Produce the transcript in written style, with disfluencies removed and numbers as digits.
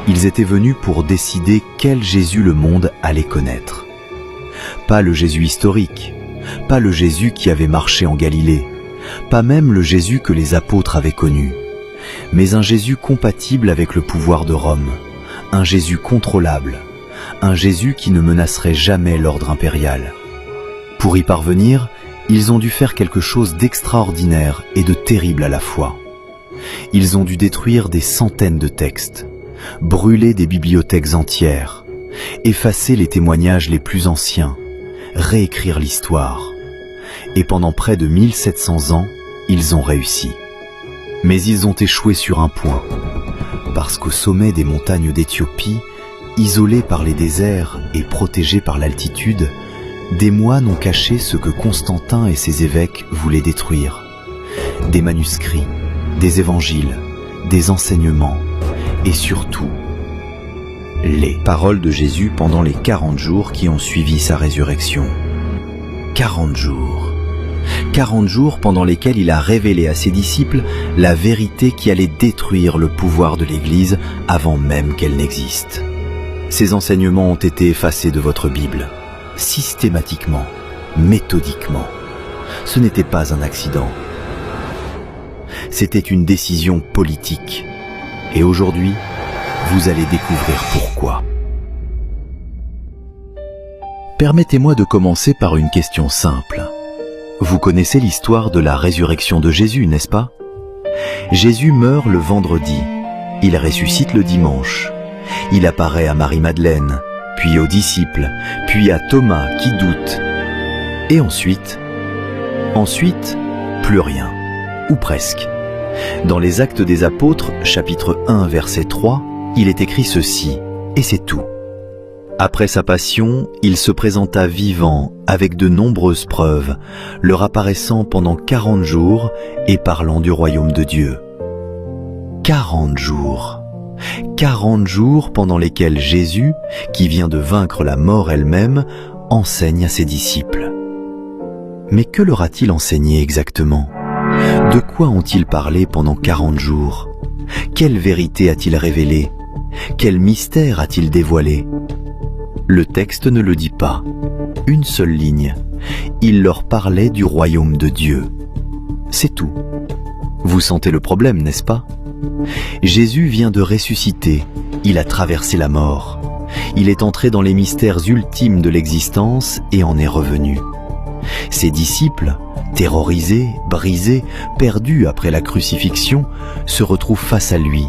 Ils étaient venus pour décider quel Jésus le monde allait connaître. Pas le Jésus historique, pas le Jésus qui avait marché en Galilée, pas même le Jésus que les apôtres avaient connu, mais un Jésus compatible avec le pouvoir de Rome, un Jésus contrôlable, un Jésus qui ne menacerait jamais l'ordre impérial. Pour y parvenir, ils ont dû faire quelque chose d'extraordinaire et de terrible à la fois. Ils ont dû détruire des centaines de textes, brûler des bibliothèques entières, effacer les témoignages les plus anciens, réécrire l'histoire. Et pendant près de 1700 ans, ils ont réussi. Mais ils ont échoué sur un point, parce qu'au sommet des montagnes d'Éthiopie, isolés par les déserts et protégés par l'altitude, des moines ont caché ce que Constantin et ses évêques voulaient détruire. Des manuscrits, des évangiles, des enseignements et surtout les paroles de Jésus pendant les 40 jours qui ont suivi sa résurrection. 40 jours. 40 jours pendant lesquels il a révélé à ses disciples la vérité qui allait détruire le pouvoir de l'Église avant même qu'elle n'existe. Ces enseignements ont été effacés de votre Bible, systématiquement, méthodiquement. Ce n'était pas un accident. C'était une décision politique. Et aujourd'hui, vous allez découvrir pourquoi. Permettez-moi de commencer par une question simple. Vous connaissez l'histoire de la résurrection de Jésus, n'est-ce pas? Jésus meurt le vendredi, il ressuscite le dimanche, il apparaît à Marie-Madeleine, puis aux disciples, puis à Thomas qui doute. Et ensuite, plus rien, ou presque. Dans les Actes des Apôtres, chapitre 1, verset 3, il est écrit ceci, et c'est tout. Après sa passion, il se présenta vivant avec de nombreuses preuves, leur apparaissant pendant 40 jours et parlant du royaume de Dieu. 40 jours. 40 jours pendant lesquels Jésus, qui vient de vaincre la mort elle-même, enseigne à ses disciples. Mais que leur a-t-il enseigné exactement? De quoi ont-ils parlé pendant 40 jours? Quelle vérité a-t-il révélé? Quel mystère a-t-il dévoilé? Le texte ne le dit pas. Une seule ligne. Il leur parlait du royaume de Dieu. C'est tout. Vous sentez le problème, n'est-ce pas? Jésus vient de ressusciter. Il a traversé la mort. Il est entré dans les mystères ultimes de l'existence et en est revenu. Ses disciples, terrorisés, brisés, perdus après la crucifixion, se retrouvent face à lui